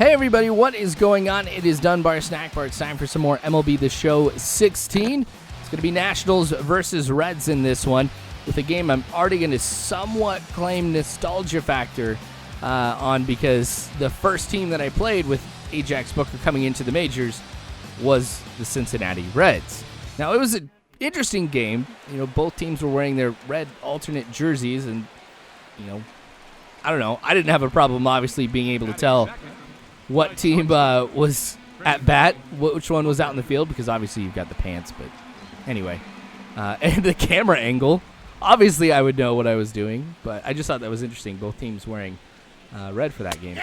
Hey everybody, what is going on? It is Dunbar Snackbar. It's time for some more MLB The Show 16. It's going to be Nationals versus Reds in this one, with a game I'm already going to somewhat claim nostalgia factor on, because the first team that I played with Ajax Booker coming into the majors was the Cincinnati Reds. Now, it was an interesting game. You know, both teams were wearing their red alternate jerseys, and, you know, I don't know. I didn't have a problem, obviously, being able to tell what team was at bat, which one was out in the field, because obviously you've got the pants, but anyway. And the camera angle, obviously I would know what I was doing, but I just thought that was interesting, both teams wearing red for that game.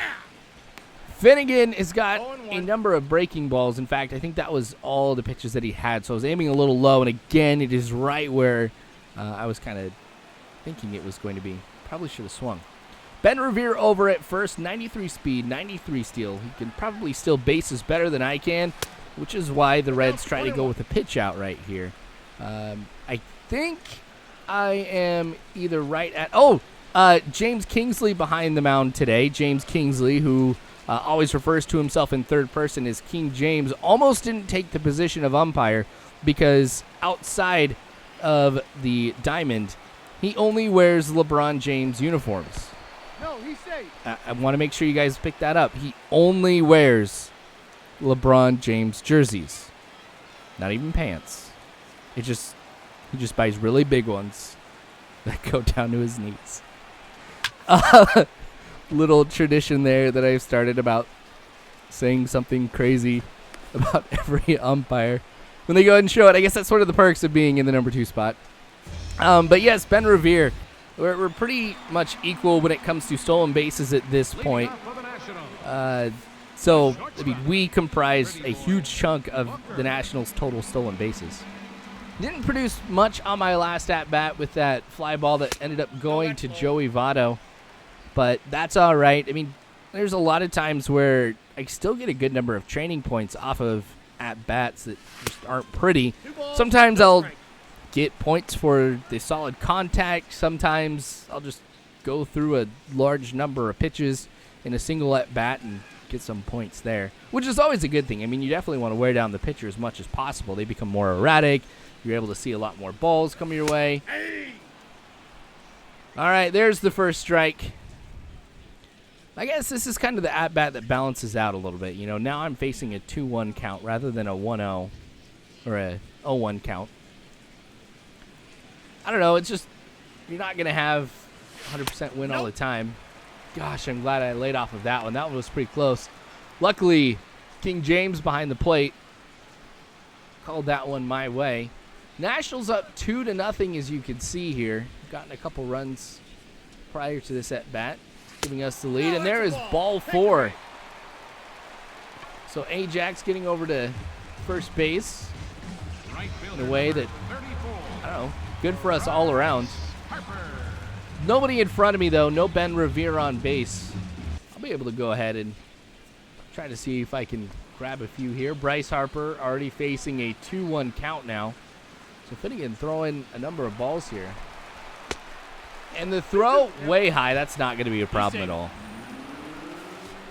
Finnegan has got a number of breaking balls. In fact, I think that was all the pitches that he had, so I was aiming a little low, and again, it is right where I was kind of thinking it was going to be. Probably should have swung. Ben Revere over at first, 93 speed, 93 steal. He can probably steal bases better than I can, which is why the Reds try to go with a pitch out right here. I think I am either right at... James Kingsley behind the mound today. James Kingsley, who always refers to himself in third person as King James, almost didn't take the position of umpire because outside of the diamond, he only wears LeBron James uniforms. No, he's safe. I want to make sure you guys pick that up. He only wears LeBron James jerseys. Not even pants. He just buys really big ones that go down to his knees. Little tradition there that I've started about saying something crazy about every umpire when they go ahead and show it. I guess that's sort of the perks of being in the number 2 spot. But yes, Ben Revere. We're pretty much equal when it comes to stolen bases at this point. So, I mean, we comprise a huge chunk of the Nationals' total stolen bases. Didn't produce much on my last at-bat with that fly ball that ended up going to Joey Votto, but that's all right. I mean, there's a lot of times where I still get a good number of training points off of at-bats that just aren't pretty. Sometimes I'll get points for the solid contact. Sometimes I'll just go through a large number of pitches in a single at-bat and get some points there, which is always a good thing. I mean, you definitely want to wear down the pitcher as much as possible. They become more erratic. You're able to see a lot more balls come your way. All right, there's the first strike. I guess this is kind of the at-bat that balances out a little bit. You know, now I'm facing a 2-1 count rather than a 1-0 or a 0-1 count. I don't know, it's just, you're not going to have 100% win all the time. Gosh, I'm glad I laid off of that one. That one was pretty close. Luckily, King James behind the plate called that one my way. Nationals up 2-0, as you can see here. Gotten a couple runs prior to this at-bat, giving us the lead. And there is ball 4. So Ajax getting over to first base in a way that, I don't know, good for us all around. Nobody in front of me, though. No Ben Revere on base. I'll be able to go ahead and try to see if I can grab a few here. Bryce Harper already facing a 2-1 count now. So Finnegan throwing a number of balls here. And the throw way high. That's not going to be a problem at all.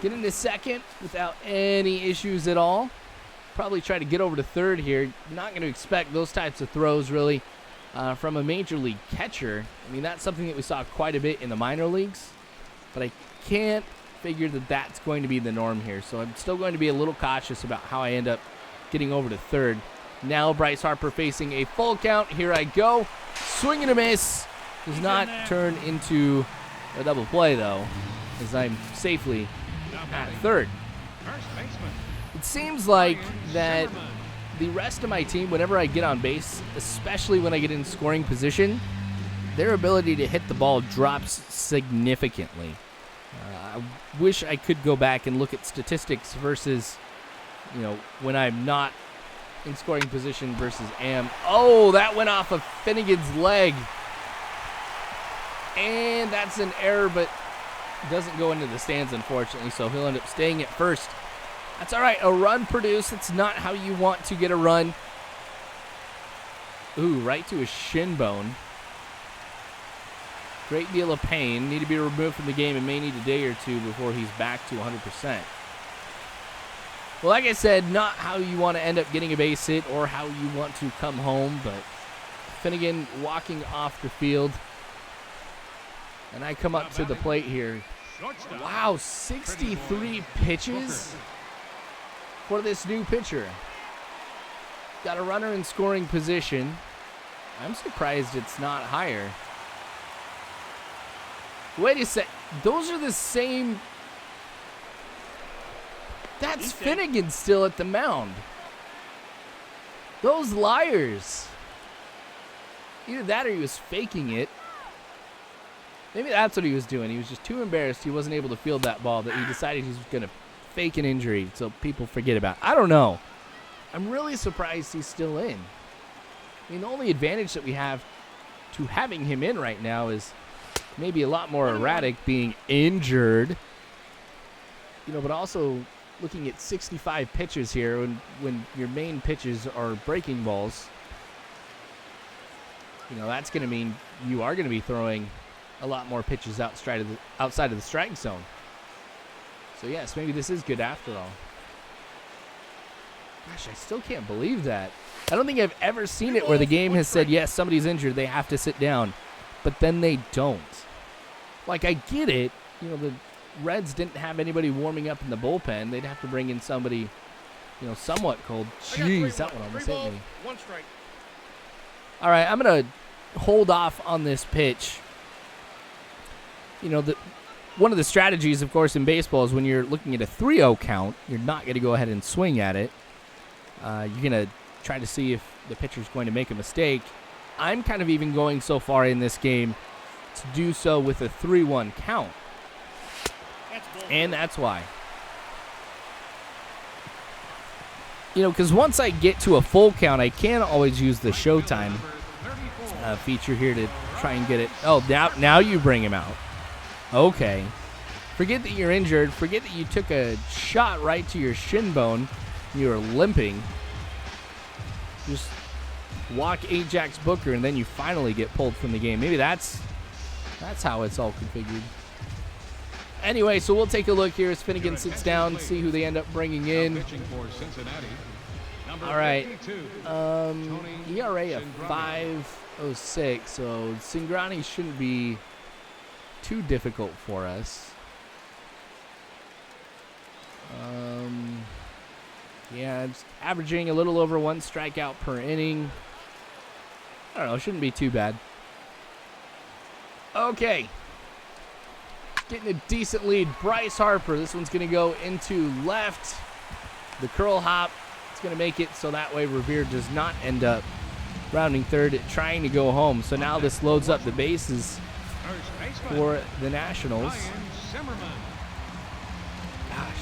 Get into second without any issues at all. Probably try to get over to third here. Not going to expect those types of throws, really. From a major league catcher. I mean, that's something that we saw quite a bit in the minor leagues, but I can't figure that that's going to be the norm here. So I'm still going to be a little cautious about how I end up getting over to third. Now Bryce Harper facing a full count. Here I go. Swing and a miss. Does not turn into a double play, though, as I'm safely at third. It seems like that the rest of my team, whenever I get on base, especially when I get in scoring position, their ability to hit the ball drops significantly. I wish I could go back and look at statistics versus, you know, when I'm not in scoring position versus am. Oh, that went off of Finnegan's leg. And that's an error, but doesn't go into the stands, unfortunately, so he'll end up staying at first. That's all right. A run produced. That's not how you want to get a run. Ooh, right to his shin bone. Great deal of pain. Need to be removed from the game and may need a day or two before he's back to 100%. Well, like I said, not how you want to end up getting a base hit or how you want to come home, but Finnegan walking off the field. And I come up to the plate here. Wow, 63 pitches for this new pitcher. Got a runner in scoring position. I'm surprised it's not higher. Wait a sec. Those are the same. That's Finnegan still at the mound. Those liars. Either that or he was faking it. Maybe that's what he was doing. He was just too embarrassed. He wasn't able to field that ball that he decided he was going to fake an injury so people forget about it. I don't know. I'm really surprised he's still in. I mean, the only advantage that we have to having him in right now is maybe a lot more erratic, being injured. You know, but also looking at 65 pitches here when your main pitches are breaking balls. You know, that's going to mean you are going to be throwing a lot more pitches outside of the strike zone. So, yes, maybe this is good after all. Gosh, I still can't believe that. I don't think I've ever seen it where the game has said, yes, somebody's injured, they have to sit down, but then they don't. Like, I get it. You know, the Reds didn't have anybody warming up in the bullpen. They'd have to bring in somebody, you know, somewhat cold. Jeez, that one almost hit me. All right, I'm going to hold off on this pitch. You know, one of the strategies, of course, in baseball is when you're looking at a 3-0 count, you're not going to go ahead and swing at it. You're going to try to see if the pitcher's going to make a mistake. I'm kind of even going so far in this game to do so with a 3-1 count. And that's why. You know, because once I get to a full count, I can always use the showtime feature here to try and get it. Oh, now you bring him out. Okay. Forget that you're injured. Forget that you took a shot right to your shin bone. You were limping. Just walk Ajax Booker, and then you finally get pulled from the game. Maybe that's how it's all configured. Anyway, so we'll take a look here as Finnegan sits down, see who they end up bringing in. All right. ERA of 5.06, so Singrani shouldn't be too difficult for us. Yeah, it's averaging a little over 1 strikeout per inning. I don't know, shouldn't be too bad. Okay. Getting a decent lead. Bryce Harper. This one's going to go into left. The curl hop. It's going to make it so that way Revere does not end up rounding third, trying to go home. So now this loads up the bases for the Nationals. Gosh.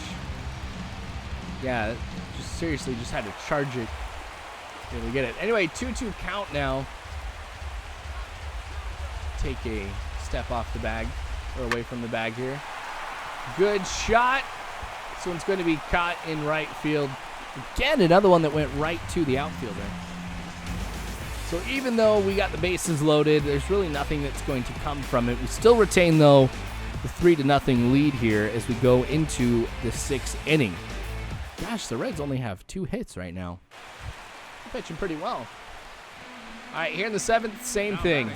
Yeah, just seriously just had to charge it. There we get it. Anyway, 2-2 count now. Take a step off the bag. Or away from the bag here. Good shot. This one's going to be caught in right field. Again, another one that went right to the outfielder. So even though we got the bases loaded, there's really nothing that's going to come from it. We still retain, though, the 3-0 lead here as we go into the 6th inning. Gosh, the Reds only have 2 hits right now. They're pitching pretty well. All right, here in the 7th, same thing.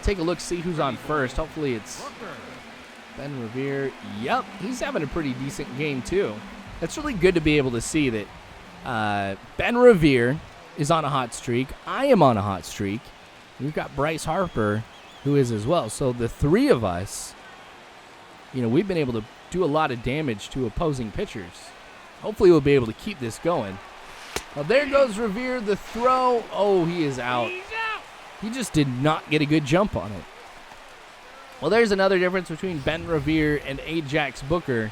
Take a look, see who's on first. Hopefully it's Ben Revere. Yep, he's having a pretty decent game too. It's really good to be able to see that Ben Revere is on a hot streak. I am on a hot streak. We've got Bryce Harper, who is as well. So the 3 of us, you know, we've been able to do a lot of damage to opposing pitchers. Hopefully we'll be able to keep this going. Well, there goes Revere, the throw. Oh, he is out. He just did not get a good jump on it. Well, there's another difference between Ben Revere and Ajax Booker.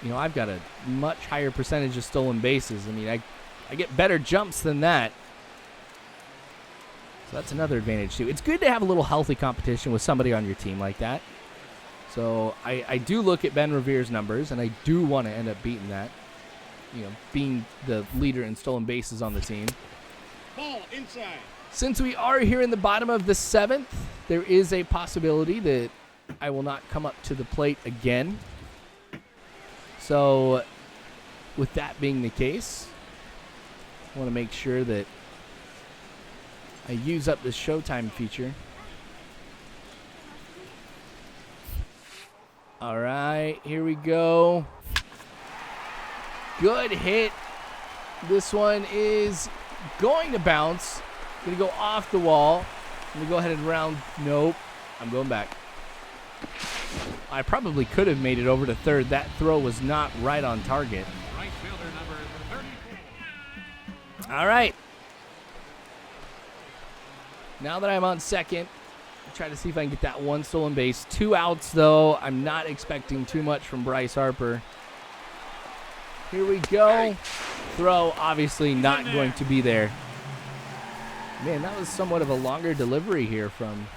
You know, I've got a much higher percentage of stolen bases. I mean, I get better jumps than that. So that's another advantage, too. It's good to have a little healthy competition with somebody on your team like that. So I do look at Ben Revere's numbers, and I do want to end up beating that. You know, being the leader in stolen bases on the team. Ball inside. Since we are here in the bottom of the 7th, there is a possibility that I will not come up to the plate again. So with that being the case, I want to make sure that I use up this showtime feature. All right, here we go. Good hit. This one is going to bounce. Going to go off the wall. I'm going to go ahead and round. Nope. I'm going back. I probably could have made it over to third. That throw was not right on target. Right fielder number 34. All right. Now that I'm on second, I'll try to see if I can get that one stolen base. 2 outs, though. I'm not expecting too much from Bryce Harper. Here we go. Throw, obviously not going to be there. Man, that was somewhat of a longer delivery here from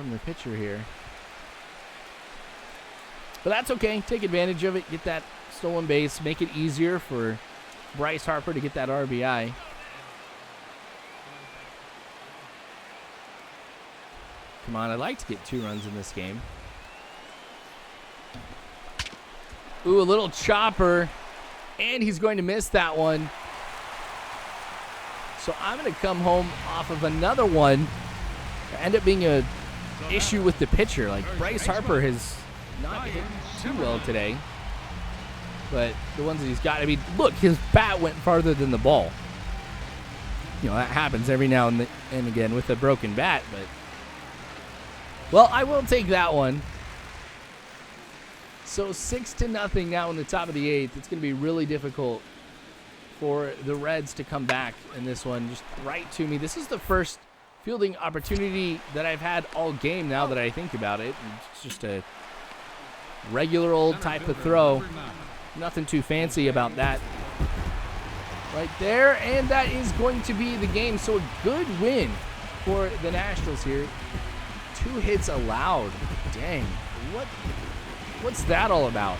the pitcher here. But that's okay. Take advantage of it. Get that stolen base. Make it easier for Bryce Harper to get that RBI. Come on, I'd like to get 2 runs in this game. Ooh, a little chopper. And he's going to miss that one. So I'm going to come home off of another one. End up being a issue with the pitcher. Like, Bryce Harper has not hit too well today. But the ones that he's got, I mean, look, his bat went farther than the ball. You know, that happens every now and again with a broken bat. But, well, I will take that one. So 6-0 now in the top of the 8th. It's going to be really difficult for the Reds to come back in this one. Just right to me. This is the first fielding opportunity that I've had all game now that I think about it. It's just a regular old type of throw. Nothing too fancy about that. Right there, and that is going to be the game. So a good win for the Nationals here. 2 hits allowed. Dang. What's that all about?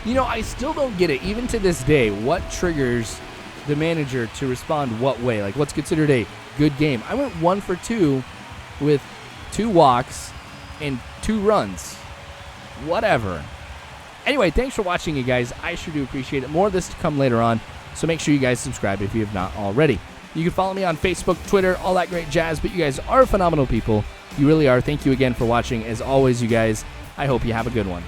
You know, I still don't get it, even to this day, what triggers the manager to respond what way. Like, what's considered a good game? I went 1 for 2 with 2 walks and 2 runs. Whatever. Anyway, thanks for watching, you guys. I sure do appreciate it. More of this to come later on, so make sure you guys subscribe if you have not already. You can follow me on Facebook, Twitter, all that great jazz, but you guys are phenomenal people. You really are. Thank you again for watching. As always, you guys, I hope you have a good one.